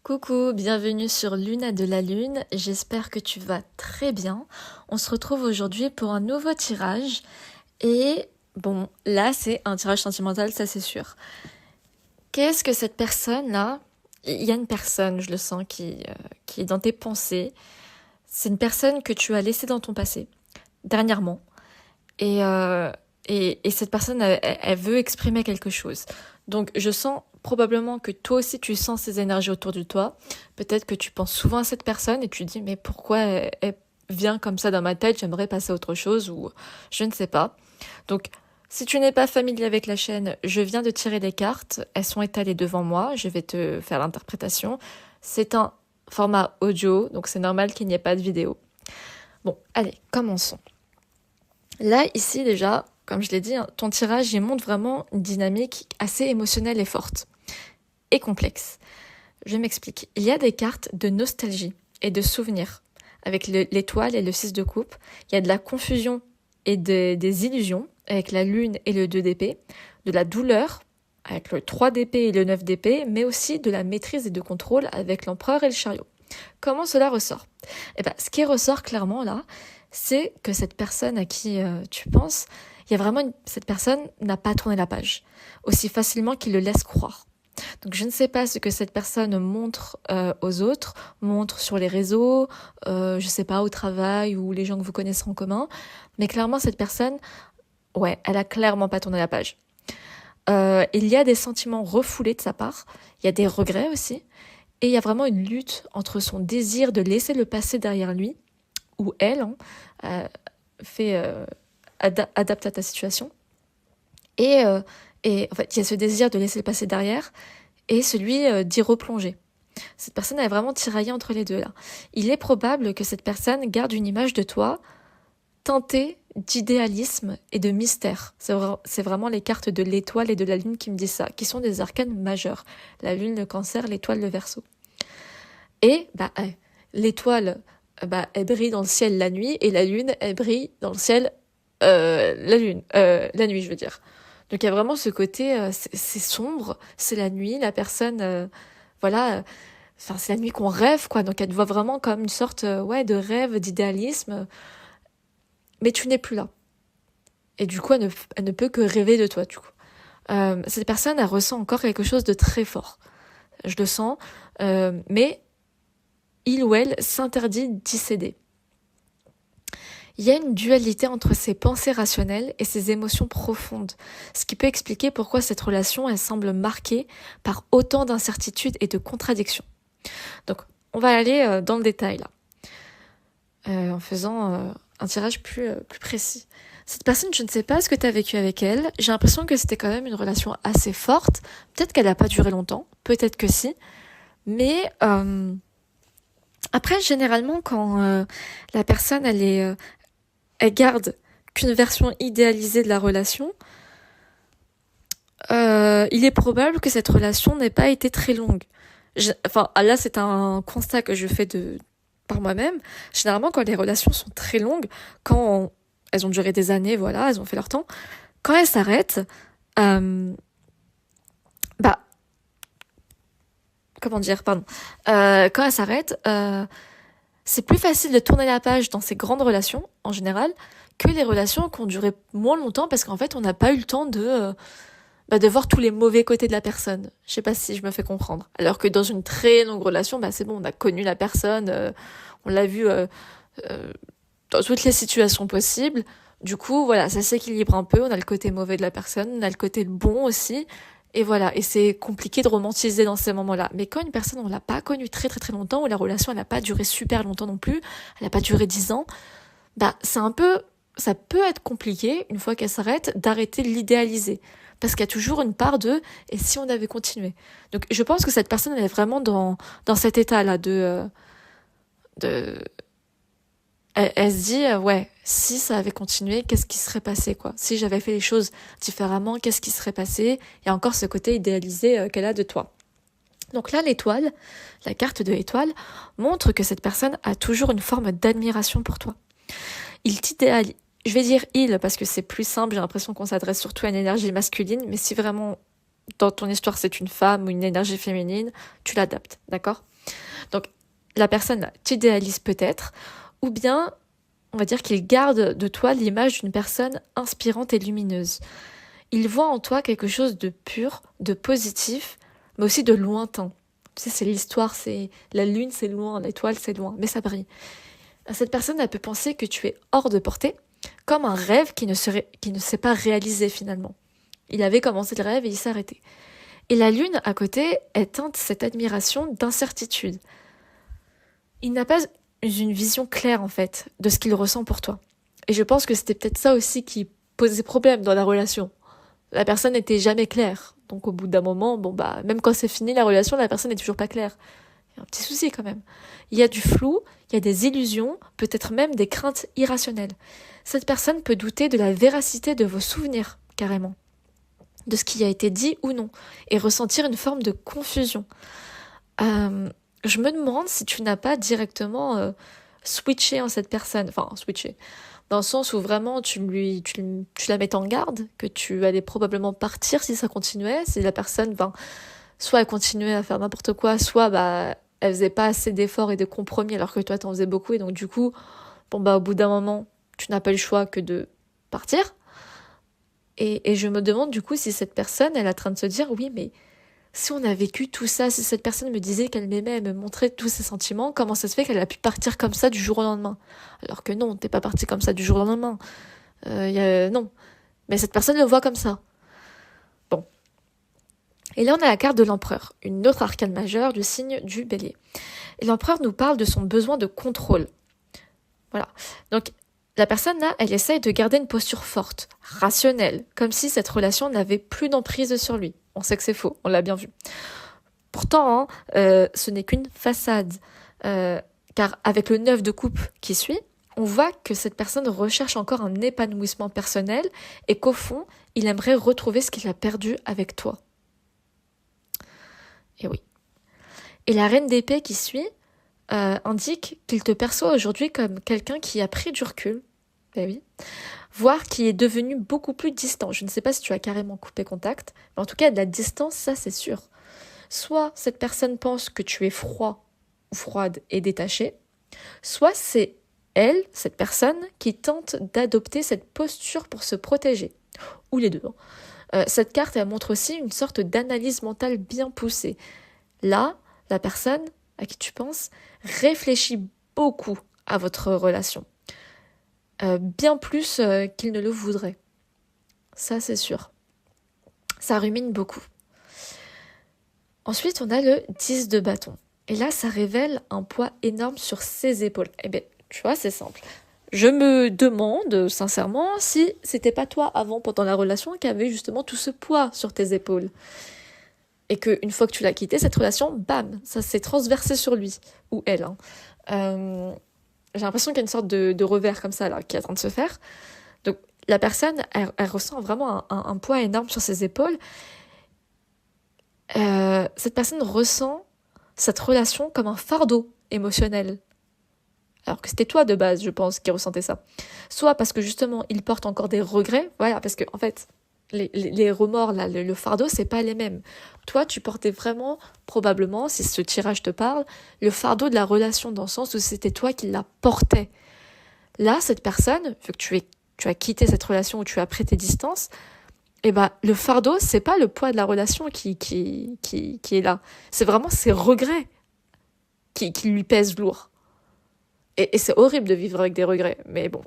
Coucou, bienvenue sur Luna de la Lune, j'espère que tu vas très bien. On se retrouve aujourd'hui pour un nouveau tirage et bon, là c'est un tirage sentimental, ça c'est sûr. Qu'est-ce que cette personne-là, il y a une personne, je le sens, qui est dans tes pensées. C'est une personne que tu as laissée dans ton passé, dernièrement. Et, euh, et cette personne, elle veut exprimer quelque chose. Donc je sens probablement que toi aussi tu sens ces énergies autour de toi. Peut-être que tu penses souvent à cette personne et tu te dis mais pourquoi elle vient comme ça dans ma tête, j'aimerais passer à autre chose ou je ne sais pas. Donc si tu n'es pas familier avec la chaîne, je viens de tirer des cartes, elles sont étalées devant moi, je vais te faire l'interprétation. C'est un format audio, donc c'est normal qu'il n'y ait pas de vidéo. Bon, allez, commençons. Là, ici déjà, comme je l'ai dit, ton tirage, il montre vraiment une dynamique assez émotionnelle et forte. Et complexe. Je m'explique. Il y a des cartes de nostalgie et de souvenirs. Avec l'étoile et le 6 de coupe, il y a de la confusion et des illusions avec la lune et le 2 d'épée, de la douleur avec le 3 d'épée et le 9 d'épée, mais aussi de la maîtrise et de contrôle avec l'empereur et le chariot. Comment cela ressort? Eh ben, ce qui ressort clairement là, c'est que cette personne à qui tu penses, il y a vraiment cette personne n'a pas tourné la page aussi facilement qu'il le laisse croire. Donc je ne sais pas ce que cette personne montre aux autres, montre sur les réseaux, je sais pas, au travail ou les gens que vous connaissez en commun, mais clairement cette personne, ouais, elle a clairement pas tourné la page. Il y a des sentiments refoulés de sa part, il y a des regrets aussi, et il y a vraiment une lutte entre son désir de laisser le passé derrière lui, ou elle, adapte à ta situation, et en fait, il y a ce désir de laisser le passé derrière et celui d'y replonger. Cette personne est vraiment tiraillée entre les deux là. Il est probable que cette personne garde une image de toi teintée d'idéalisme et de mystère. C'est vraiment les cartes de l'étoile et de la lune qui me disent ça, qui sont des arcanes majeurs. La lune, le cancer, l'étoile, le verseau. Et l'étoile, elle brille dans le ciel la nuit et la lune, elle brille dans le ciel la nuit, je veux dire. Donc il y a vraiment ce côté, c'est sombre, c'est la nuit, la personne, enfin c'est la nuit qu'on rêve, quoi. Donc elle te voit vraiment comme une sorte, de rêve, d'idéalisme, mais tu n'es plus là. Et du coup, elle ne peut que rêver de toi, du coup. Cette personne, elle ressent encore quelque chose de très fort. Je le sens, mais il ou elle s'interdit d'y céder. Il y a une dualité entre ses pensées rationnelles et ses émotions profondes, ce qui peut expliquer pourquoi cette relation elle semble marquée par autant d'incertitudes et de contradictions. Donc, on va aller dans le détail là, en faisant un tirage plus précis. Cette personne, je ne sais pas ce que tu as vécu avec elle, j'ai l'impression que c'était quand même une relation assez forte, peut-être qu'elle n'a pas duré longtemps, peut-être que si, mais après, généralement, quand la personne elle garde qu'une version idéalisée de la relation, il est probable que cette relation n'ait pas été très longue. Là, c'est un constat que je fais par moi-même. Généralement, quand les relations sont très longues, quand elles ont duré des années, voilà, elles ont fait leur temps, quand elles s'arrêtent, quand elles s'arrêtent, c'est plus facile de tourner la page dans ces grandes relations, en général, que les relations qui ont duré moins longtemps, parce qu'en fait, on n'a pas eu le temps de voir tous les mauvais côtés de la personne. Je sais pas si je me fais comprendre. Alors que dans une très longue relation, c'est bon, on a connu la personne, on l'a vu dans toutes les situations possibles. Du coup, voilà, ça s'équilibre un peu, on a le côté mauvais de la personne, on a le côté bon aussi, et voilà, et c'est compliqué de romantiser dans ces moments-là. Mais quand une personne, on l'a pas connue très très très longtemps, ou la relation, elle n'a pas duré super longtemps non plus, elle n'a pas duré 10 ans, ça peut être compliqué, une fois qu'elle s'arrête, d'arrêter de l'idéaliser. Parce qu'il y a toujours une part de « et si on avait continué ?» Donc je pense que cette personne, elle est vraiment dans cet état-là elle se dit si ça avait continué, qu'est-ce qui serait passé, quoi? Si j'avais fait les choses différemment, qu'est-ce qui serait passé? Il y a encore ce côté idéalisé qu'elle a de toi. Donc là, l'étoile, la carte de l'étoile, montre que cette personne a toujours une forme d'admiration pour toi. je vais dire il parce que c'est plus simple, j'ai l'impression qu'on s'adresse surtout à une énergie masculine, mais si vraiment dans ton histoire c'est une femme ou une énergie féminine, tu l'adaptes, d'accord? Donc la personne là t'idéalise peut-être, ou bien on va dire qu'il garde de toi l'image d'une personne inspirante et lumineuse. Il voit en toi quelque chose de pur, de positif, mais aussi de lointain. Tu sais, c'est l'histoire, c'est la lune, c'est loin, l'étoile, c'est loin, mais ça brille. Cette personne, elle peut penser que tu es hors de portée, comme un rêve qui ne s'est pas réalisé finalement. Il avait commencé le rêve et il s'est arrêté. Et la lune, à côté, est teinte cette admiration d'incertitude. Il n'a pas une vision claire, en fait, de ce qu'il ressent pour toi. Et je pense que c'était peut-être ça aussi qui posait problème dans la relation. La personne n'était jamais claire. Donc au bout d'un moment, bon bah, même quand c'est fini la relation, la personne n'est toujours pas claire. Il y a un petit souci quand même. Il y a du flou, il y a des illusions, peut-être même des craintes irrationnelles. Cette personne peut douter de la véracité de vos souvenirs, carrément, de ce qui a été dit ou non, et ressentir une forme de confusion. Je me demande si tu n'as pas directement switché en cette personne, enfin switché, dans le sens où vraiment tu la mets en garde, que tu allais probablement partir si ça continuait, si la personne, ben, soit elle continuait à faire n'importe quoi, soit bah elle faisait pas assez d'efforts et de compromis alors que toi t'en faisais beaucoup et donc du coup, bon bah au bout d'un moment, tu n'as pas le choix que de partir. Et je me demande du coup si cette personne, elle est en train de se dire oui mais si on a vécu tout ça, si cette personne me disait qu'elle m'aimait, elle me montrait tous ses sentiments, comment ça se fait qu'elle a pu partir comme ça du jour au lendemain? Alors que non, t'es pas parti comme ça du jour au lendemain. Non. Mais cette personne le voit comme ça. Bon. Et là, on a la carte de l'empereur, une autre arcane majeure du signe du bélier. Et l'empereur nous parle de son besoin de contrôle. Voilà. Donc, la personne là, elle essaye de garder une posture forte, rationnelle, comme si cette relation n'avait plus d'emprise sur lui. On sait que c'est faux, on l'a bien vu. Pourtant, ce n'est qu'une façade. Car avec le 9 de coupe qui suit, on voit que cette personne recherche encore un épanouissement personnel et qu'au fond, il aimerait retrouver ce qu'il a perdu avec toi. Et oui. Et la reine d'épée qui suit indique qu'il te perçoit aujourd'hui comme quelqu'un qui a pris du recul. Ben oui. Voire qui est devenu beaucoup plus distant. Je ne sais pas si tu as carrément coupé contact, mais en tout cas, de la distance, ça c'est sûr. Soit cette personne pense que tu es froid ou froide et détaché, soit c'est elle, cette personne, qui tente d'adopter cette posture pour se protéger. Ou les deux. Cette carte, elle montre aussi une sorte d'analyse mentale bien poussée. Là, la personne à qui tu penses réfléchit beaucoup à votre relation. Bien plus qu'il ne le voudrait. Ça, c'est sûr. Ça rumine beaucoup. Ensuite, on a le 10 de bâton. Et là, ça révèle un poids énorme sur ses épaules. Eh bien, tu vois, c'est simple. Je me demande, sincèrement, si c'était pas toi, avant, pendant la relation, qui avait justement tout ce poids sur tes épaules. Et qu'une fois que tu l'as quitté, cette relation, bam, ça s'est transversé sur lui. Ou elle. J'ai l'impression qu'il y a une sorte de revers comme ça, là, qui est en train de se faire. Donc, la personne, elle ressent vraiment un poids énorme sur ses épaules. Cette personne ressent cette relation comme un fardeau émotionnel. Alors que c'était toi de base, je pense, qui ressentais ça. Soit parce que justement, il porte encore des regrets, voilà, parce que en fait, les remords, là, le fardeau, c'est pas les mêmes. Toi, tu portais vraiment, probablement, si ce tirage te parle, le fardeau de la relation, dans le sens où c'était toi qui la portais. Là, cette personne, vu que tu as quitté cette relation où tu as pris tes distances, et ben, le fardeau, c'est pas le poids de la relation qui est là. C'est vraiment ses regrets qui lui pèsent lourd. Et c'est horrible de vivre avec des regrets, mais bon.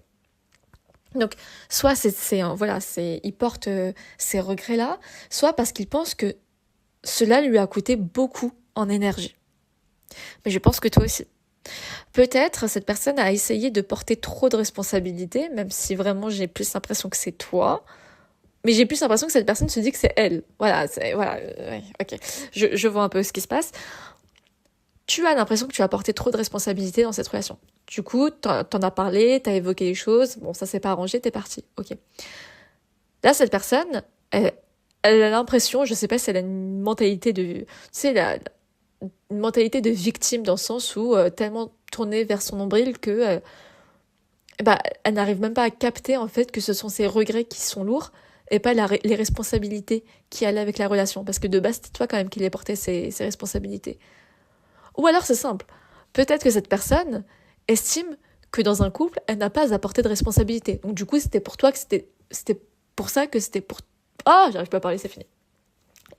Donc, soit il porte ces regrets-là, soit parce qu'il pense que cela lui a coûté beaucoup en énergie. Mais je pense que toi aussi. Peut-être cette personne a essayé de porter trop de responsabilités, même si vraiment j'ai plus l'impression que c'est toi. Mais j'ai plus l'impression que cette personne se dit que c'est elle. Voilà, ouais, ok. Je vois un peu ce qui se passe. Tu as l'impression que tu as porté trop de responsabilités dans cette relation. Du coup, t'en as parlé, t'as évoqué les choses, bon, ça s'est pas arrangé, t'es parti, ok. Là, cette personne, elle a l'impression, je sais pas si elle a une mentalité de, tu sais, une mentalité de victime dans le sens où tellement tournée vers son nombril que bah, elle n'arrive même pas à capter en fait que ce sont ses regrets qui sont lourds et pas les responsabilités qui allaient avec la relation. Parce que de base, c'est toi quand même qui les portais ces responsabilités. Ou alors c'est simple, peut-être que cette personne estime que dans un couple, elle n'a pas à porter de responsabilité. Donc du coup, c'était pour toi que c'était pour ça que c'était pour... Oh, j'arrive pas à parler, c'est fini.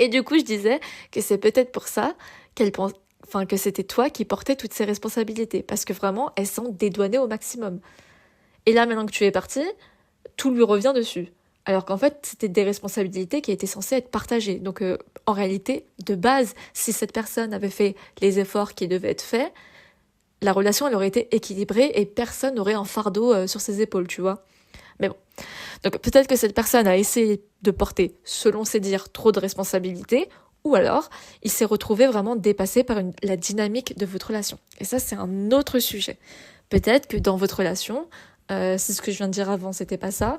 Et du coup, je disais que c'est peut-être pour ça qu'elle pense... Enfin, que c'était toi qui portais toutes ces responsabilités. Parce que vraiment, elle s'en dédouanait au maximum. Et là, maintenant que tu es parti, tout lui revient dessus. Alors qu'en fait, c'était des responsabilités qui étaient censées être partagées. Donc, en réalité, de base, si cette personne avait fait les efforts qui devaient être faits, la relation, elle aurait été équilibrée et personne n'aurait un fardeau sur ses épaules, tu vois. Mais bon. Donc, peut-être que cette personne a essayé de porter, selon ses dires, trop de responsabilités, ou alors, il s'est retrouvé vraiment dépassé par la dynamique de votre relation. Et ça, c'est un autre sujet. Peut-être que dans votre relation, c'est ce que je viens de dire avant, c'était pas ça.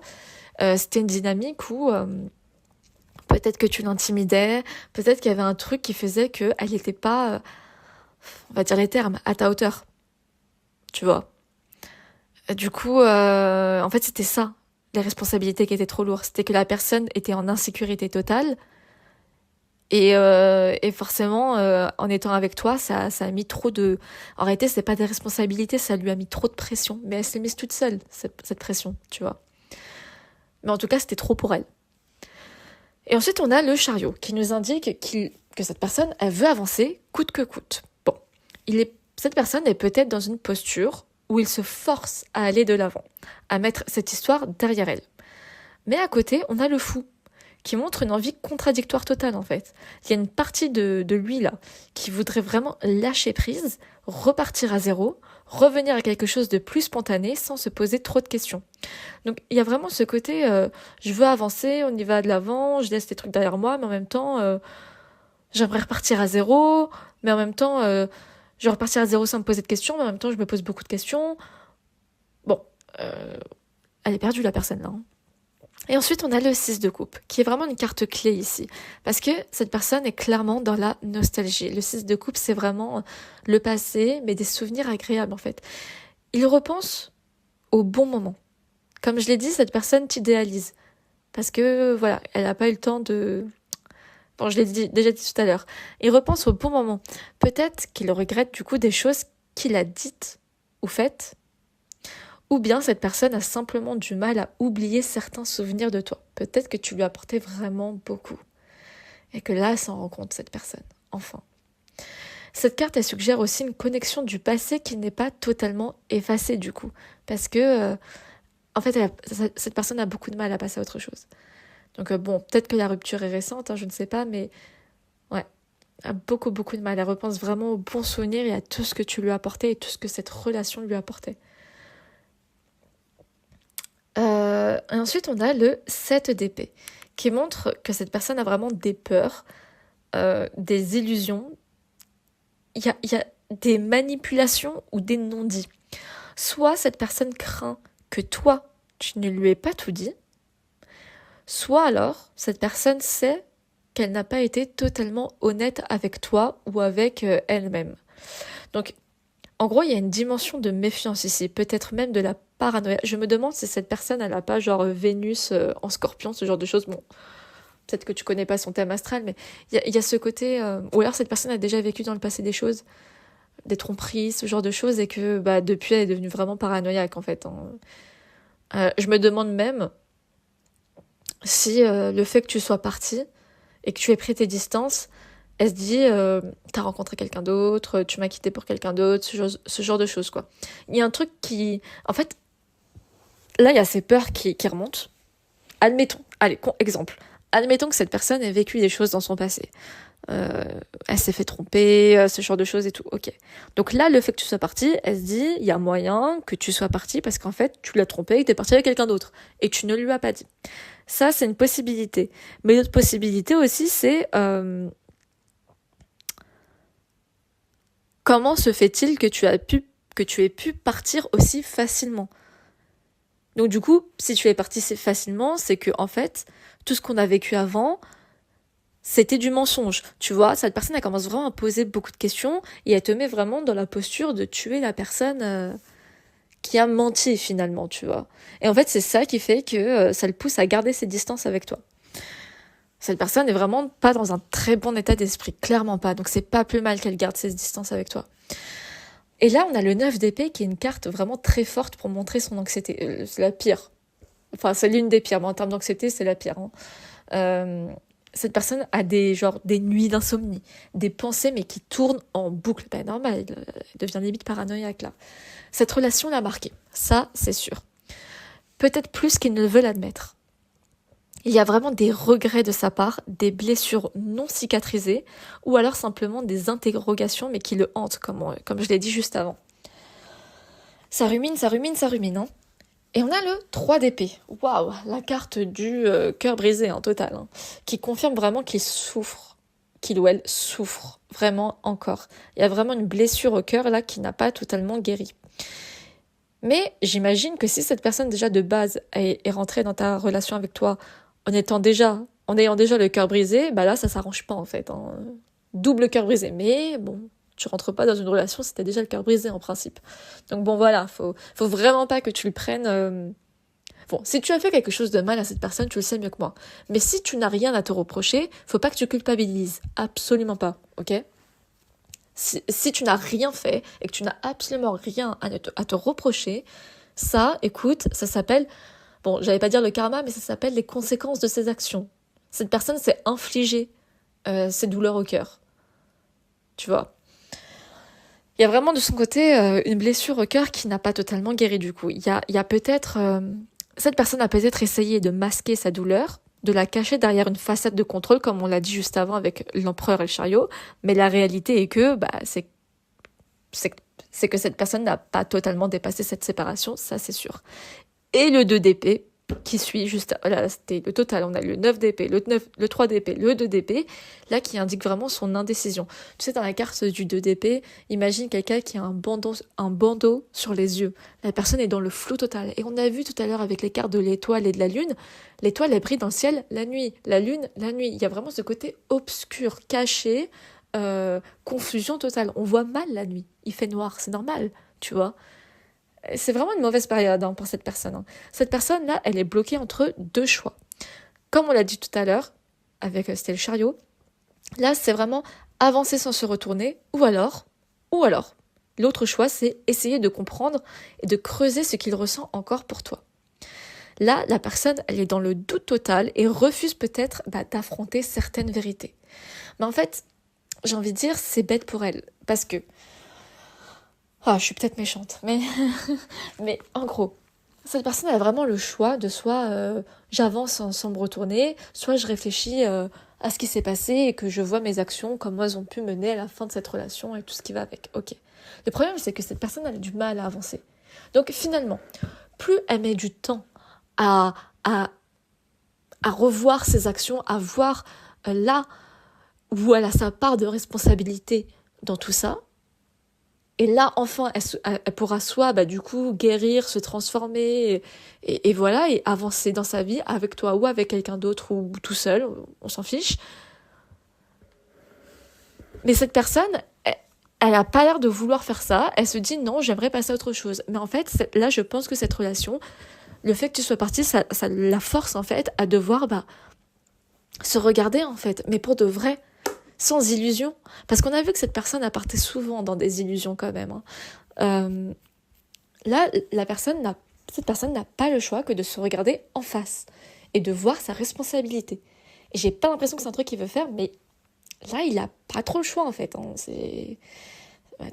C'était une dynamique où peut-être que tu l'intimidais, peut-être qu'il y avait un truc qui faisait qu'elle n'était pas, on va dire les termes, à ta hauteur, tu vois. Du coup, en fait, c'était ça, les responsabilités qui étaient trop lourdes. C'était que la personne était en insécurité totale. Et forcément, en étant avec toi, ça a mis trop de... En réalité, c'est pas des responsabilités, ça lui a mis trop de pression. Mais elle s'est mise toute seule, cette pression, tu vois. Mais en tout cas, c'était trop pour elle. Et ensuite, on a le chariot qui nous indique que cette personne, elle veut avancer coûte que coûte. Bon, cette personne est peut-être dans une posture où il se force à aller de l'avant, à mettre cette histoire derrière elle. Mais à côté, on a le fou, qui montre une envie contradictoire totale en fait. Il y a une partie de lui là, qui voudrait vraiment lâcher prise, repartir à zéro, revenir à quelque chose de plus spontané sans se poser trop de questions. Donc il y a vraiment ce côté, je veux avancer, on y va de l'avant, je laisse des trucs derrière moi, mais en même temps, j'aimerais repartir à zéro, mais en même temps, je veux repartir à zéro sans me poser de questions, mais en même temps, je me pose beaucoup de questions. Bon, elle est perdue la personne là. Hein. Et ensuite, on a le 6 de coupe, qui est vraiment une carte clé ici. Parce que cette personne est clairement dans la nostalgie. Le 6 de coupe, c'est vraiment le passé, mais des souvenirs agréables, en fait. Il repense au bon moment. Comme je l'ai dit, cette personne t'idéalise. Parce que, voilà, elle n'a pas eu le temps de... Bon, je l'ai déjà dit tout à l'heure. Il repense au bon moment. Peut-être qu'il regrette du coup des choses qu'il a dites ou faites. Ou bien cette personne a simplement du mal à oublier certains souvenirs de toi. Peut-être que tu lui as apporté vraiment beaucoup. Et que là, elle s'en rend compte, cette personne. Enfin. Cette carte, elle suggère aussi une connexion du passé qui n'est pas totalement effacée du coup. Parce que, en fait, cette personne a beaucoup de mal à passer à autre chose. Donc bon, peut-être que la rupture est récente, hein, je ne sais pas, mais ouais, elle a beaucoup, beaucoup de mal. Elle repense vraiment aux bons souvenirs et à tout ce que tu lui as apporté et tout ce que cette relation lui a apporté. Et ensuite, on a le 7 d'épée, qui montre que cette personne a vraiment des peurs, des illusions. Il y a des manipulations ou des non-dits. Soit cette personne craint que toi, tu ne lui aies pas tout dit, soit alors, cette personne sait qu'elle n'a pas été totalement honnête avec toi ou avec elle-même. Donc, en gros, il y a une dimension de méfiance ici, peut-être même de la paranoïa. Je me demande si cette personne, elle n'a pas genre Vénus en scorpion, ce genre de choses. Bon, peut-être que tu connais pas son thème astral, mais il y a ce côté... ou alors cette personne a déjà vécu dans le passé des choses, des tromperies, ce genre de choses, et que bah, depuis, elle est devenue vraiment paranoïaque, en fait. Hein. Je me demande même si le fait que tu sois parti et que tu aies pris tes distances, elle se dit t'as rencontré quelqu'un d'autre, tu m'as quitté pour quelqu'un d'autre, ce genre de choses quoi. Il y a un truc qui... En fait, là il y a ces peurs qui remontent. Admettons, allez, exemple. Admettons que cette personne ait vécu des choses dans son passé. Elle s'est fait tromper, ce genre de choses et tout, ok. Donc là, le fait que tu sois parti, elle se dit, il y a moyen que tu sois parti parce qu'en fait, tu l'as trompé et que t'es parti avec quelqu'un d'autre. Et tu ne lui as pas dit. Ça, c'est une possibilité. Mais l'autre possibilité aussi, c'est... comment se fait-il que tu aies pu partir aussi facilement? Donc du coup, si tu es parti facilement, c'est que en fait, tout ce qu'on a vécu avant, c'était du mensonge. Tu vois, cette personne, elle commence vraiment à poser beaucoup de questions et elle te met vraiment dans la posture de tuer la personne qui a menti finalement, tu vois. Et en fait, c'est ça qui fait que ça le pousse à garder ses distances avec toi. Cette personne n'est vraiment pas dans un très bon état d'esprit, clairement pas. Donc c'est pas plus mal qu'elle garde ses distances avec toi. Et là, on a le 9 d'épée qui est une carte vraiment très forte pour montrer son anxiété. C'est la pire. Enfin, c'est l'une des pires, mais en termes d'anxiété, c'est la pire. Hein. Cette personne a des nuits d'insomnie, des pensées mais qui tournent en boucle. Pas normal, elle devient limite paranoïaque là. Cette relation l'a marqué, ça c'est sûr. Peut-être plus qu'il ne veut l'admettre. Il y a vraiment des regrets de sa part, des blessures non cicatrisées, ou alors simplement des interrogations mais qui le hantent, comme je l'ai dit juste avant. Ça rumine, hein. Et on a le 3 d'épée. Waouh, la carte du cœur brisé en total, hein, qui confirme vraiment qu'il souffre, qu'il ou elle souffre vraiment encore. Il y a vraiment une blessure au cœur là qui n'a pas totalement guéri. Mais j'imagine que si cette personne déjà de base est rentrée dans ta relation avec toi en ayant déjà le cœur brisé, bah là ça s'arrange pas en fait. Hein. Double cœur brisé. Mais bon, tu rentres pas dans une relation si t'as déjà le cœur brisé en principe. Donc bon voilà, faut vraiment pas que tu le prennes. Bon, si tu as fait quelque chose de mal à cette personne, tu le sais mieux que moi. Mais si tu n'as rien à te reprocher, faut pas que tu culpabilises. Absolument pas, ok ? Si tu n'as rien fait et que tu n'as absolument rien à te reprocher, ça, écoute, ça s'appelle, bon, j'allais pas dire le karma, mais ça s'appelle les conséquences de ses actions. Cette personne s'est infligée ses douleurs au cœur. Tu vois ? Il y a vraiment de son côté une blessure au cœur qui n'a pas totalement guéri du coup. Il y a peut-être... cette personne a peut-être essayé de masquer sa douleur, de la cacher derrière une façade de contrôle, comme on l'a dit juste avant avec l'empereur et le chariot, mais la réalité est que c'est que cette personne n'a pas totalement dépassé cette séparation, ça c'est sûr. Et le 2 d'épée, qui suit juste, voilà, c'était le total, on a le 9 d'épée, le 3 d'épée, le 2 d'épée, là qui indique vraiment son indécision. Tu sais, dans la carte du 2 d'épée, imagine quelqu'un qui a un bandeau sur les yeux. La personne est dans le flou total. Et on a vu tout à l'heure avec les cartes de l'étoile et de la lune, l'étoile elle brille dans le ciel la nuit, la lune la nuit. Il y a vraiment ce côté obscur, caché, confusion totale. On voit mal la nuit, il fait noir, c'est normal, tu vois. C'est vraiment une mauvaise période pour cette personne. Hein. Cette personne-là, elle est bloquée entre deux choix. Comme on l'a dit tout à l'heure, c'était le chariot, là, c'est vraiment avancer sans se retourner, ou alors, l'autre choix, c'est essayer de comprendre et de creuser ce qu'il ressent encore pour toi. Là, la personne, elle est dans le doute total et refuse peut-être d'affronter certaines vérités. Mais en fait, j'ai envie de dire, c'est bête pour elle, parce que je suis peut-être méchante, mais en gros, cette personne a vraiment le choix de soit j'avance sans me retourner, soit je réfléchis à ce qui s'est passé et que je vois mes actions, comment elles ont pu mener à la fin de cette relation et tout ce qui va avec. Ok. Le problème, c'est que cette personne a du mal à avancer. Donc finalement, plus elle met du temps à revoir ses actions, à voir là où elle a sa part de responsabilité dans tout ça, et là, enfin, elle pourra soit, du coup, guérir, se transformer, et voilà, et avancer dans sa vie avec toi ou avec quelqu'un d'autre ou tout seul, on s'en fiche. Mais cette personne, elle a pas l'air de vouloir faire ça. Elle se dit non, j'aimerais passer à autre chose. Mais en fait, là, je pense que cette relation, le fait que tu sois partie, ça la force en fait à devoir se regarder en fait, mais pour de vrai. Sans illusion, parce qu'on a vu que cette personne a parté souvent dans des illusions quand même. Hein. Là, cette personne n'a pas le choix que de se regarder en face et de voir sa responsabilité. Et j'ai pas l'impression que c'est un truc qu'il veut faire, mais là, il a pas trop le choix en fait. Hein.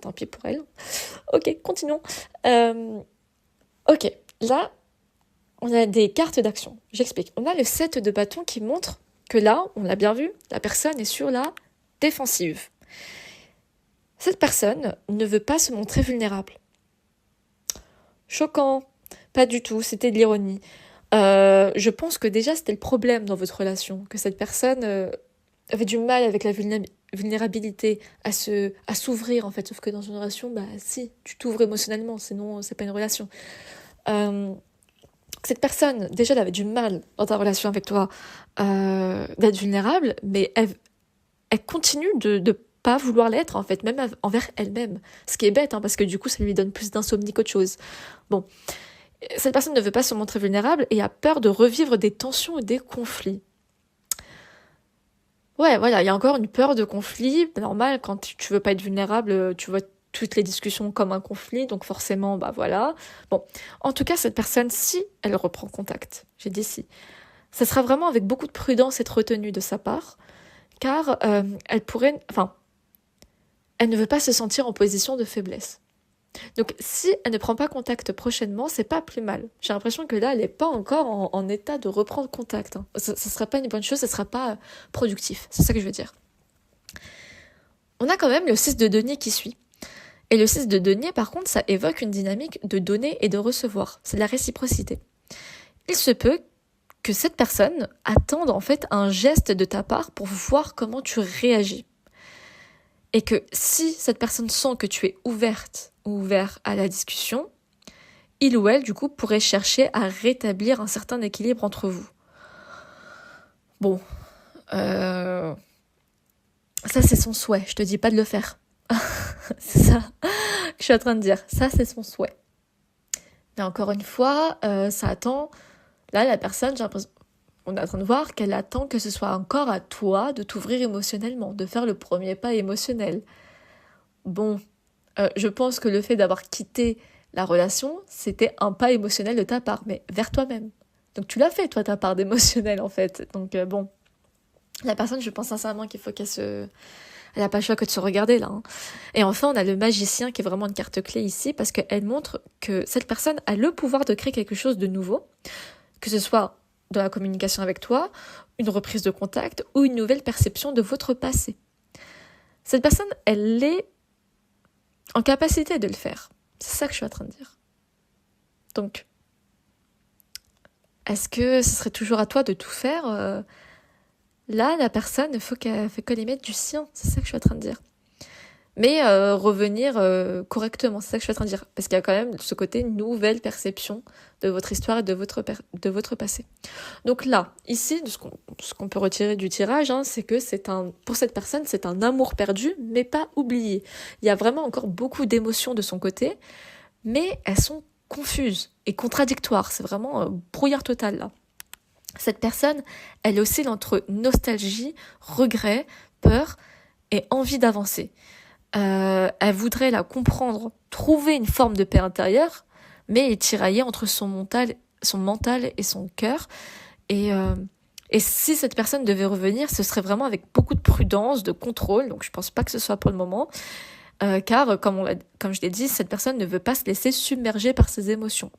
Tant pis pour elle. Ok, continuons. Ok, là, on a des cartes d'action. J'explique. On a le 7 de bâton qui montre que là, on l'a bien vu, la personne est sur la défensive. Cette personne ne veut pas se montrer vulnérable. Choquant, pas du tout, c'était de l'ironie. Je pense que déjà c'était le problème dans votre relation, que cette personne avait du mal avec la vulnérabilité, à s'ouvrir en fait, sauf que dans une relation, si, tu t'ouvres émotionnellement, sinon c'est pas une relation. Cette personne, déjà, elle avait du mal dans ta relation avec toi d'être vulnérable, mais elle continue de pas vouloir l'être, en fait, même envers elle-même. Ce qui est bête, parce que du coup, ça lui donne plus d'insomnie qu'autre chose. Bon, cette personne ne veut pas se montrer vulnérable et a peur de revivre des tensions et des conflits. Ouais, voilà, il y a encore une peur de conflit. Normal, quand tu veux pas être vulnérable, tu vois toutes les discussions comme un conflit, donc forcément, voilà. Bon, en tout cas, cette personne, si elle reprend contact, j'ai dit si, ça sera vraiment avec beaucoup de prudence et de retenue de sa part, car elle ne veut pas se sentir en position de faiblesse. Donc, si elle ne prend pas contact prochainement, c'est pas plus mal. J'ai l'impression que là, elle n'est pas encore en état de reprendre contact. Ça serait pas une bonne chose, ça serait pas productif. C'est ça que je veux dire. On a quand même le 6 de denier qui suit. Et le 6 de denier, par contre, ça évoque une dynamique de donner et de recevoir. C'est de la réciprocité. Il se peut que cette personne attende en fait un geste de ta part pour voir comment tu réagis. Et que si cette personne sent que tu es ouverte ou ouvert à la discussion, il ou elle, du coup, pourrait chercher à rétablir un certain équilibre entre vous. Bon, ça c'est son souhait, je te dis pas de le faire. C'est ça que je suis en train de dire, ça c'est son souhait. Mais encore une fois, ça attend, là la personne, j'ai l'impression, on est en train de voir qu'elle attend que ce soit encore à toi de t'ouvrir émotionnellement, de faire le premier pas émotionnel. Bon, je pense que le fait d'avoir quitté la relation, c'était un pas émotionnel de ta part, mais vers toi-même. Donc tu l'as fait, toi, ta part d'émotionnel, en fait. Donc bon, la personne, je pense sincèrement qu'il faut elle n'a pas le choix que de se regarder, là. Et enfin, on a le magicien qui est vraiment une carte clé ici, parce qu'elle montre que cette personne a le pouvoir de créer quelque chose de nouveau, que ce soit dans la communication avec toi, une reprise de contact ou une nouvelle perception de votre passé. Cette personne, elle est en capacité de le faire. C'est ça que je suis en train de dire. Donc, est-ce que ce serait toujours à toi de tout faire Là, la personne, il faut qu'elle y mette du sien. C'est ça que je suis en train de dire. Mais revenir correctement, c'est ça que je suis en train de dire. Parce qu'il y a quand même ce côté nouvelle perception de votre histoire et de votre passé. Donc là, ici, ce qu'on peut retirer du tirage, c'est que pour cette personne, c'est un amour perdu, mais pas oublié. Il y a vraiment encore beaucoup d'émotions de son côté, mais elles sont confuses et contradictoires. C'est vraiment brouillard total là. Cette personne, elle oscille entre nostalgie, regret, peur et envie d'avancer. Elle voudrait la comprendre, trouver une forme de paix intérieure, mais est tiraillée entre son mental et son cœur. Et si cette personne devait revenir, ce serait vraiment avec beaucoup de prudence, de contrôle. Donc je pense pas que ce soit pour le moment, car comme je l'ai dit, cette personne ne veut pas se laisser submerger par ses émotions.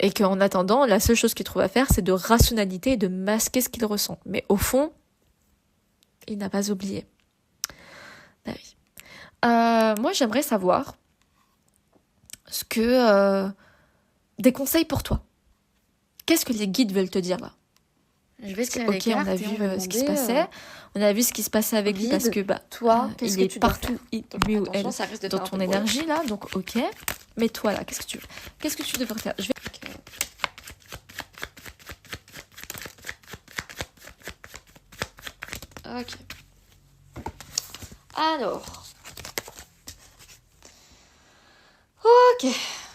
Et qu'en attendant, la seule chose qu'il trouve à faire, c'est de rationalité et de masquer ce qu'il ressent. Mais au fond, il n'a pas oublié. Ben oui. Moi, j'aimerais savoir des conseils pour toi. Qu'est-ce que les guides veulent te dire là? Je vais tirer les cartes. On a vu ce qui se passait. On a vu ce qui se passait avec lui parce que toi, il est partout, lui ou elle, dans ton énergie là. Donc ok. Mais toi là, qu'est-ce que tu devrais faire? Ok. Alors. Ok.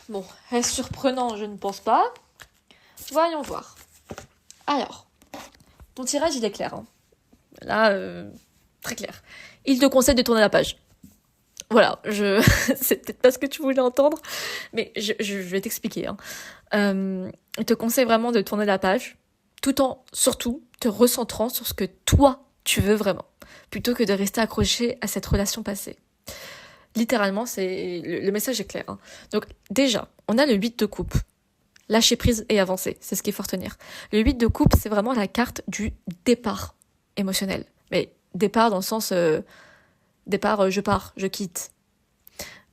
Bon, est-ce surprenant? Je ne pense pas. Voyons voir. Alors, ton tirage, il est clair. Là, très clair. Il te conseille de tourner la page. Voilà, c'est peut-être pas ce que tu voulais entendre, mais je vais t'expliquer. Il te conseille vraiment de tourner la page, tout en, surtout, te recentrant sur ce que toi, tu veux vraiment, plutôt que de rester accroché à cette relation passée. Littéralement, le message est clair. Donc déjà, on a le 8 de coupe. Lâcher prise et avancer, c'est ce qu'il faut retenir. Le 8 de coupe, c'est vraiment la carte du départ émotionnel. Mais départ dans le sens... départ, je pars, je quitte.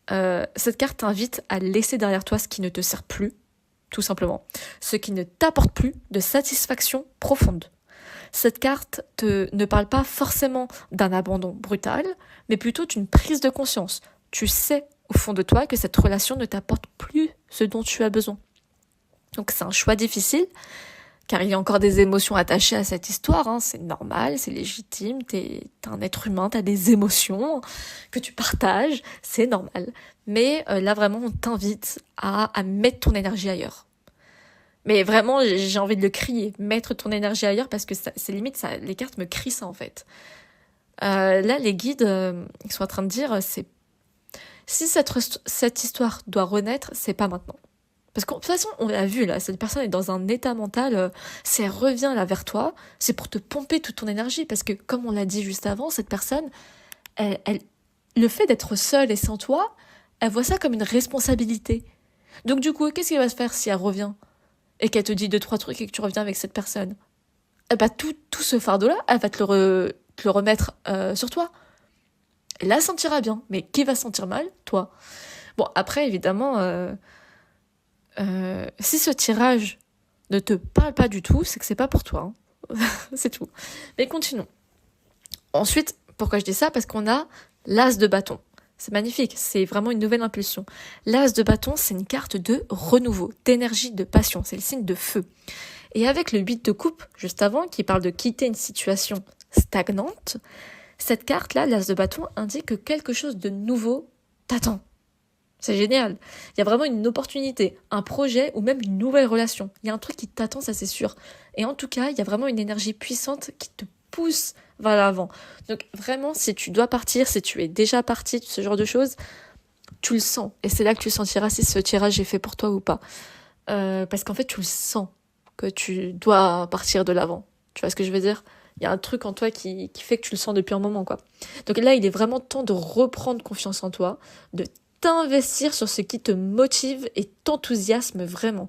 Cette carte t'invite à laisser derrière toi ce qui ne te sert plus, tout simplement. Ce qui ne t'apporte plus de satisfaction profonde. Cette carte ne parle pas forcément d'un abandon brutal, mais plutôt d'une prise de conscience. Tu sais au fond de toi que cette relation ne t'apporte plus ce dont tu as besoin. Donc c'est un choix difficile, car il y a encore des émotions attachées à cette histoire, hein, c'est normal, c'est légitime, t'es un être humain, t'as des émotions que tu partages, c'est normal. Mais là vraiment on t'invite à mettre ton énergie ailleurs. Mais vraiment j'ai envie de le crier, mettre ton énergie ailleurs parce que c'est limite, les cartes me crient ça en fait. Là les guides ils sont en train de dire si cette histoire doit renaître, c'est pas maintenant. Parce que de toute façon, on l'a vu là, cette personne est dans un état mental, si elle revient là vers toi, c'est pour te pomper toute ton énergie. Parce que comme on l'a dit juste avant, cette personne, le fait d'être seule et sans toi, elle voit ça comme une responsabilité. Donc du coup, qu'est-ce qu'elle va se faire si elle revient et qu'elle te dit 2-3 trucs et que tu reviens avec cette personne? Eh ben, tout ce fardeau-là, elle va te le remettre sur toi. Et là, elle sentira bien. Mais qui va sentir mal? Toi. Bon, après, évidemment... si ce tirage ne te parle pas du tout, c'est que c'est pas pour toi. Hein. C'est tout. Mais continuons. Ensuite, pourquoi je dis ça? Parce qu'on a l'as de bâton. C'est magnifique, c'est vraiment une nouvelle impulsion. L'as de bâton, c'est une carte de renouveau, d'énergie, de passion. C'est le signe de feu. Et avec le 8 de coupe, juste avant, qui parle de quitter une situation stagnante, cette carte-là, l'as de bâton, indique que quelque chose de nouveau t'attend. C'est génial. Il y a vraiment une opportunité, un projet ou même une nouvelle relation. Il y a un truc qui t'attend, ça c'est sûr. Et en tout cas, il y a vraiment une énergie puissante qui te pousse vers l'avant. Donc vraiment, si tu dois partir, si tu es déjà parti, ce genre de choses, tu le sens. Et c'est là que tu sentiras si ce tirage est fait pour toi ou pas. Parce qu'en fait, tu le sens que tu dois partir de l'avant. Tu vois ce que je veux dire? Il y a un truc en toi qui fait que tu le sens depuis un moment, quoi. Donc là, il est vraiment temps de reprendre confiance en toi, de t'investir sur ce qui te motive et t'enthousiasme vraiment.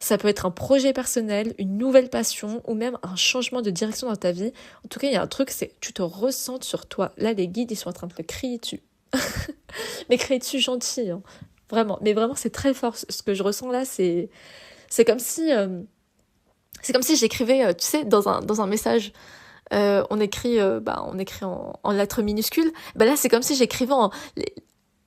Ça peut être un projet personnel, une nouvelle passion ou même un changement de direction dans ta vie. En tout cas, il y a un truc, c'est tu te ressentes sur toi. Là, les guides, ils sont en train de te crier dessus. Mais crier dessus gentil, hein. Vraiment. Mais vraiment, c'est très fort. Ce que je ressens là, c'est comme si j'écrivais, tu sais, dans un message. On écrit en lettres minuscules. Là, c'est comme si j'écrivais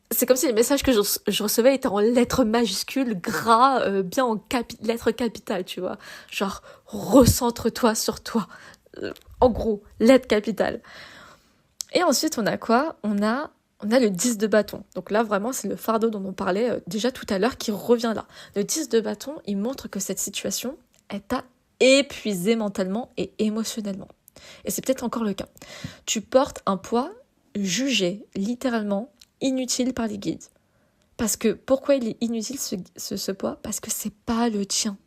c'est comme si les messages que je recevais étaient en lettres majuscules, gras, bien en lettres capitales, tu vois. Genre, recentre-toi sur toi. En gros, lettres capitales. Et ensuite, on a quoi? On a le 10 de bâton. Donc là, vraiment, c'est le fardeau dont on parlait déjà tout à l'heure qui revient là. Le 10 de bâton, il montre que cette situation, elle t'a épuisé mentalement et émotionnellement. Et c'est peut-être encore le cas. Tu portes un poids jugé, littéralement, inutile par les guides. Parce que, pourquoi il est inutile ce poids? Parce que c'est pas le tien.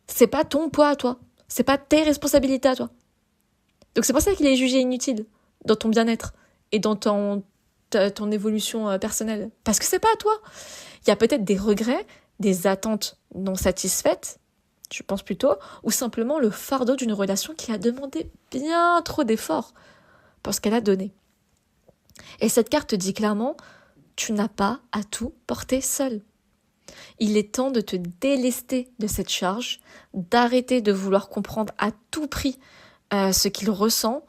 C'est pas ton poids à toi. C'est pas tes responsabilités à toi. Donc c'est pour ça qu'il est jugé inutile dans ton bien-être et dans ton évolution personnelle. Parce que c'est pas à toi. Il y a peut-être des regrets, des attentes non satisfaites, je pense plutôt, ou simplement le fardeau d'une relation qui a demandé bien trop d'efforts pour ce qu'elle a donné. Et cette carte te dit clairement, tu n'as pas à tout porter seul. Il est temps de te délester de cette charge, d'arrêter de vouloir comprendre à tout prix ce qu'il ressent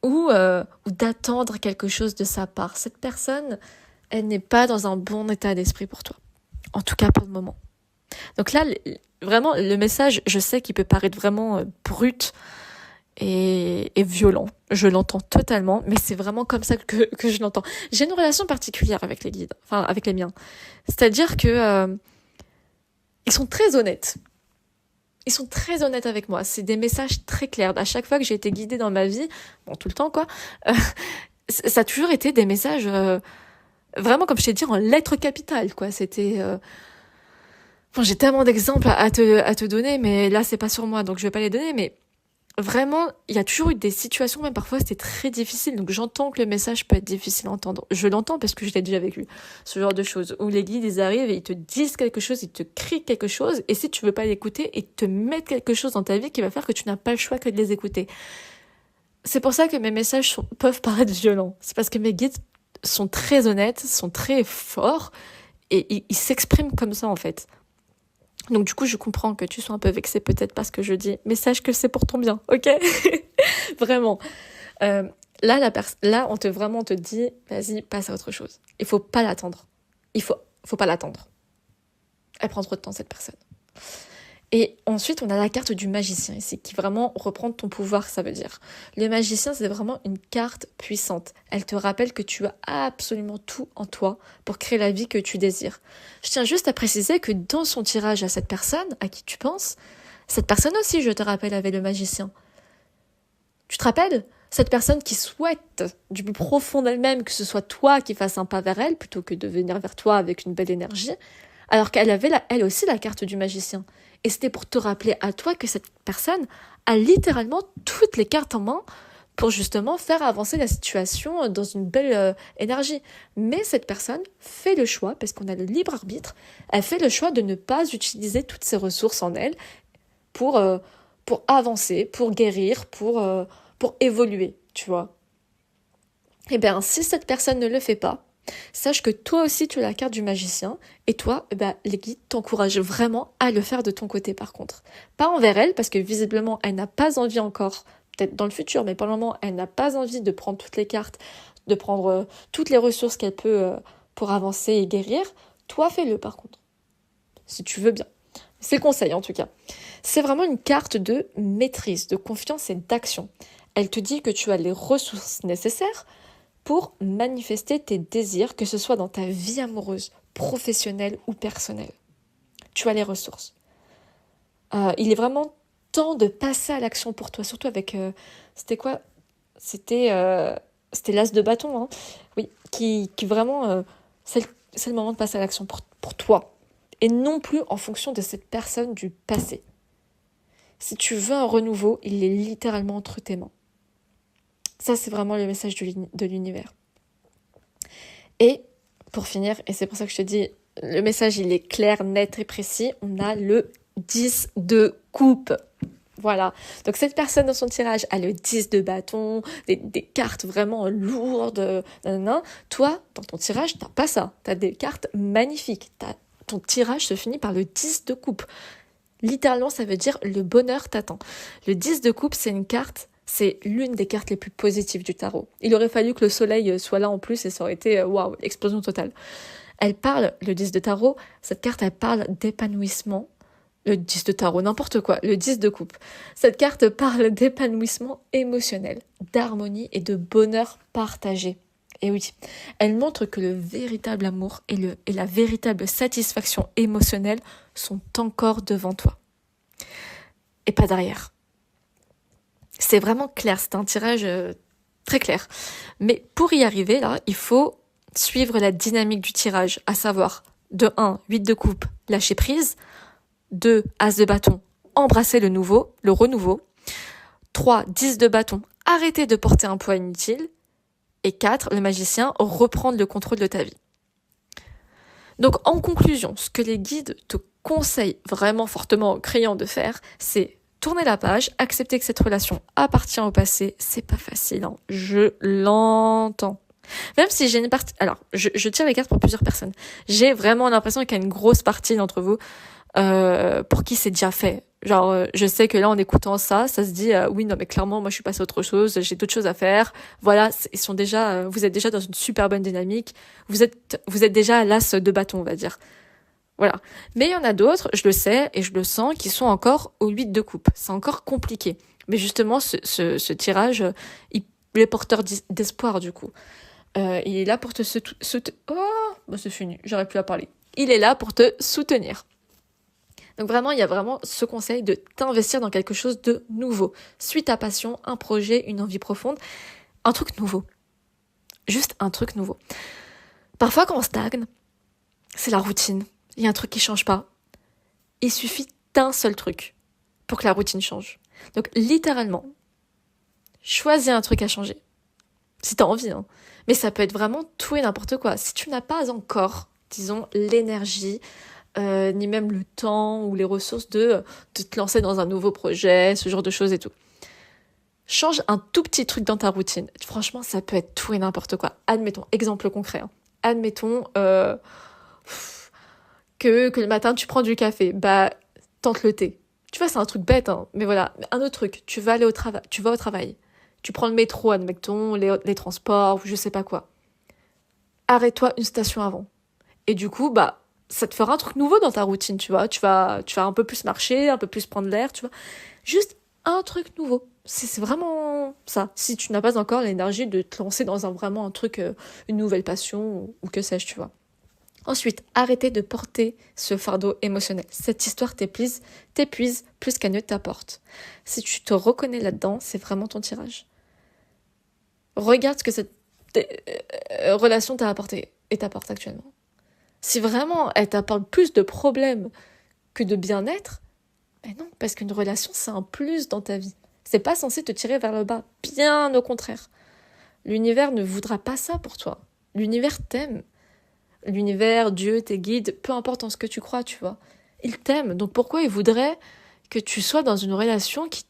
ou d'attendre quelque chose de sa part. Cette personne, elle n'est pas dans un bon état d'esprit pour toi. En tout cas, pour le moment. Donc là, vraiment, le message, je sais qu'il peut paraître vraiment brut et violent. Je l'entends totalement, mais c'est vraiment comme ça que je l'entends. J'ai une relation particulière avec les guides, enfin avec les miens. C'est-à-dire que ils sont très honnêtes. Ils sont très honnêtes avec moi. C'est des messages très clairs. À chaque fois que j'ai été guidée dans ma vie, bon, tout le temps quoi, ça a toujours été des messages vraiment, comme je t'ai dit, en lettres capitales, quoi. C'était... Bon, j'ai tellement d'exemples à te donner, mais là, c'est pas sur moi, donc je vais pas les donner, mais vraiment, il y a toujours eu des situations, même parfois c'était très difficile, donc j'entends que le message peut être difficile à entendre. Je l'entends parce que je l'ai déjà vécu, ce genre de choses, où les guides, ils arrivent et ils te disent quelque chose, ils te crient quelque chose, et si tu veux pas l'écouter, ils te mettent quelque chose dans ta vie qui va faire que tu n'as pas le choix que de les écouter. C'est pour ça que mes messages peuvent paraître violents. C'est parce que mes guides sont très honnêtes, sont très forts, et ils s'expriment comme ça, en fait. Donc du coup, je comprends que tu sois un peu vexé peut-être parce que je dis, mais sache que c'est pour ton bien, ok? Vraiment. Là, on te dit, vas-y, passe à autre chose. Il faut pas l'attendre. Il faut pas l'attendre. Elle prend trop de temps, cette personne. Et ensuite, on a la carte du magicien ici, qui vraiment reprend ton pouvoir, ça veut dire. Le magicien, c'est vraiment une carte puissante. Elle te rappelle que tu as absolument tout en toi pour créer la vie que tu désires. Je tiens juste à préciser que dans son tirage à cette personne, à qui tu penses, cette personne aussi, je te rappelle, avait le magicien. Tu te rappelles ? Cette personne qui souhaite du plus profond d'elle-même que ce soit toi qui fasses un pas vers elle, plutôt que de venir vers toi avec une belle énergie, alors qu'elle avait elle aussi la carte du magicien. Et c'était pour te rappeler à toi que cette personne a littéralement toutes les cartes en main pour justement faire avancer la situation dans une belle énergie. Mais cette personne fait le choix, parce qu'on a le libre arbitre, elle fait le choix de ne pas utiliser toutes ses ressources en elle pour avancer, pour guérir, pour évoluer, tu vois. Eh bien, si cette personne ne le fait pas, sache que toi aussi tu as la carte du magicien et toi, les guides t'encouragent vraiment à le faire de ton côté par contre. Pas envers elle parce que visiblement elle n'a pas envie encore, peut-être dans le futur, mais pour le moment elle n'a pas envie de prendre toutes les cartes, de prendre toutes les ressources qu'elle peut pour avancer et guérir. Toi fais-le par contre, si tu veux bien. C'est le conseil en tout cas. C'est vraiment une carte de maîtrise, de confiance et d'action. Elle te dit que tu as les ressources nécessaires pour manifester tes désirs, que ce soit dans ta vie amoureuse, professionnelle ou personnelle. Tu as les ressources. Il est vraiment temps de passer à l'action pour toi, surtout avec... c'était quoi ? C'était l'as de bâton, hein. Oui, qui vraiment... c'est le moment de passer à l'action pour toi. Et non plus en fonction de cette personne du passé. Si tu veux un renouveau, il est littéralement entre tes mains. Ça, c'est vraiment le message de l'univers. Et pour finir, et c'est pour ça que je te dis, le message, il est clair, net et précis, on a le 10 de coupe. Voilà. Donc cette personne dans son tirage a le 10 de bâton, des cartes vraiment lourdes. Nanana. Toi, dans ton tirage, t'as pas ça. T'as des cartes magnifiques. Ton tirage se finit par le 10 de coupe. Littéralement, ça veut dire le bonheur t'attend. Le 10 de coupe, c'est une carte... C'est l'une des cartes les plus positives du tarot. Il aurait fallu que le soleil soit là en plus et ça aurait été, waouh, explosion totale. Elle parle, le 10 de tarot, cette carte, elle parle d'épanouissement. Le 10 de tarot, n'importe quoi, le 10 de coupe. Cette carte parle d'épanouissement émotionnel, d'harmonie et de bonheur partagé. Et oui, elle montre que le véritable amour et la véritable satisfaction émotionnelle sont encore devant toi. Et pas derrière. C'est vraiment clair, c'est un tirage très clair. Mais pour y arriver, là, il faut suivre la dynamique du tirage, à savoir, de 1, 8 de coupe, lâcher prise, 2, as de bâton, embrasser le renouveau, 3, 10 de bâton, arrêter de porter un poids inutile, et 4, le magicien, reprendre le contrôle de ta vie. Donc, en conclusion, ce que les guides te conseillent vraiment fortement, criant de faire, c'est tourner la page, accepter que cette relation appartient au passé, c'est pas facile, hein. Je l'entends. Même si j'ai une partie... Alors, je tire les cartes pour plusieurs personnes. J'ai vraiment l'impression qu'il y a une grosse partie d'entre vous pour qui c'est déjà fait. Genre, je sais que là, en écoutant ça se dit, oui, non, mais clairement, moi, je suis passée à autre chose, j'ai d'autres choses à faire. Voilà, vous êtes déjà dans une super bonne dynamique. Vous êtes déjà à l'as de bâton, on va dire. Voilà. Mais il y en a d'autres, je le sais et je le sens, qui sont encore au 8 de coupe. C'est encore compliqué. Mais ce tirage, il est porteur d'espoir, du coup. Il est là pour te soutenir. Oh, c'est fini, j'aurais plus à parler. Il est là pour te soutenir. Donc vraiment, il y a vraiment ce conseil de t'investir dans quelque chose de nouveau. Suis ta passion, un projet, une envie profonde. Un truc nouveau. Juste un truc nouveau. Parfois, quand on stagne, c'est la routine. Il y a un truc qui change pas. Il suffit d'un seul truc pour que la routine change. Donc, littéralement, choisis un truc à changer. Si t'as envie, hein. Mais ça peut être vraiment tout et n'importe quoi. Si tu n'as pas encore, disons, l'énergie, ni même le temps ou les ressources de te lancer dans un nouveau projet, ce genre de choses et tout. Change un tout petit truc dans ta routine. Franchement, ça peut être tout et n'importe quoi. Admettons, exemple concret. Hein. Admettons... que le matin, tu prends du café, tente le thé. Tu vois, c'est un truc bête, hein, mais voilà. Un autre truc, tu vas au travail. Tu prends le métro, admettons, les transports, ou je sais pas quoi. Arrête-toi une station avant. Et du coup, ça te fera un truc nouveau dans ta routine, tu vois. Tu vas un peu plus marcher, un peu plus prendre l'air, tu vois. Juste un truc nouveau. C'est vraiment ça. Si tu n'as pas encore l'énergie de te lancer dans vraiment un truc, une nouvelle passion ou que sais-je, tu vois. Ensuite, arrêtez de porter ce fardeau émotionnel. Cette histoire t'épuise plus qu'elle ne t'apporte. Si tu te reconnais là-dedans, c'est vraiment ton tirage. Regarde ce que cette relation t'a apporté et t'apporte actuellement. Si vraiment elle t'apporte plus de problèmes que de bien-être, ben non, parce qu'une relation, c'est un plus dans ta vie. C'est pas censé te tirer vers le bas, bien au contraire. L'univers ne voudra pas ça pour toi. L'univers t'aime. L'univers, Dieu, tes guides, peu importe en ce que tu crois, tu vois. Il t'aime, donc pourquoi il voudrait que tu sois dans une relation qui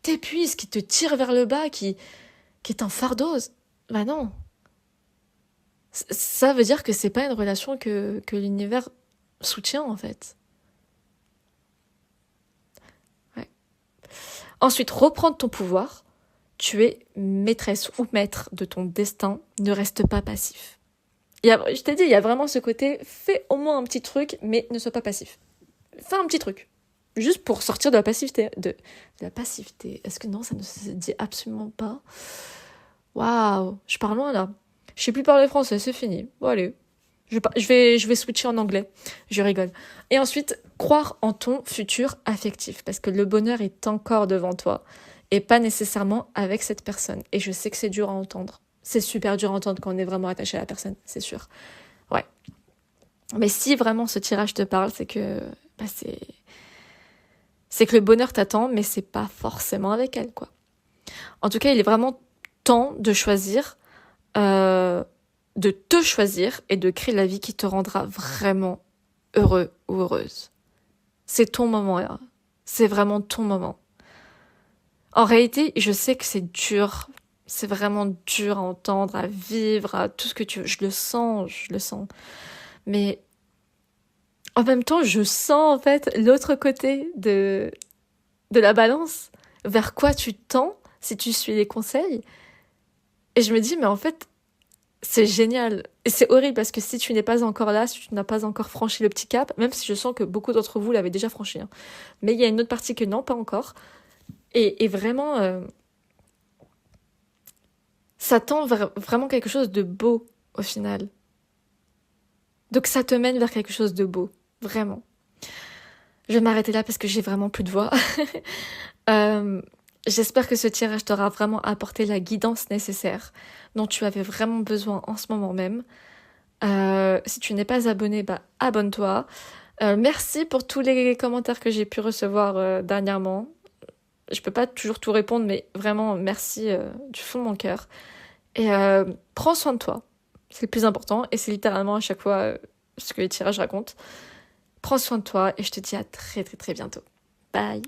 t'épuise, qui te tire vers le bas, qui est un fardeau? Ben non. Ça veut dire que c'est pas une relation que l'univers soutient, en fait. Ouais. Ensuite, reprendre ton pouvoir. Tu es maîtresse ou maître de ton destin. Ne reste pas passif. Je t'ai dit, il y a vraiment ce côté, fais au moins un petit truc, mais ne sois pas passif. Fais un petit truc. Juste pour sortir de la passivité. De la passivité. Est-ce que non, ça ne se dit absolument pas? Waouh, je parle loin là. Je sais plus parler français, c'est fini. Bon allez, je vais switcher en anglais. Je rigole. Et ensuite, croire en ton futur affectif. Parce que le bonheur est encore devant toi. Et pas nécessairement avec cette personne. Et je sais que c'est dur à entendre. C'est super dur à entendre quand on est vraiment attaché à la personne, c'est sûr. Ouais. Mais si vraiment ce tirage te parle, c'est que c'est que le bonheur t'attend, mais c'est pas forcément avec elle, quoi. En tout cas, il est vraiment temps de choisir, de te choisir et de créer la vie qui te rendra vraiment heureux ou heureuse. C'est ton moment, là. C'est vraiment ton moment. En réalité, je sais que c'est dur. C'est vraiment dur à entendre, à vivre, à tout ce que tu veux. Je le sens. Mais en même temps, je sens en fait l'autre côté de la balance. Vers quoi tu tends si tu suis les conseils. Et je me dis, mais en fait, c'est génial. Et c'est horrible parce que si tu n'es pas encore là, si tu n'as pas encore franchi le petit cap, même si je sens que beaucoup d'entre vous l'avaient déjà franchi, hein, mais il y a une autre partie que non, pas encore. Et vraiment... ça tend vers vraiment quelque chose de beau, au final. Donc ça te mène vers quelque chose de beau, vraiment. Je vais m'arrêter là parce que j'ai vraiment plus de voix. J'espère que ce tirage t'aura vraiment apporté la guidance nécessaire dont tu avais vraiment besoin en ce moment même. Si tu n'es pas abonné, abonne-toi. Merci pour tous les commentaires que j'ai pu recevoir dernièrement. Je peux pas toujours tout répondre, mais vraiment merci du fond de mon cœur. Et prends soin de toi, c'est le plus important, et c'est littéralement à chaque fois ce que les tirages racontent. Prends soin de toi, et je te dis à très très très bientôt. Bye.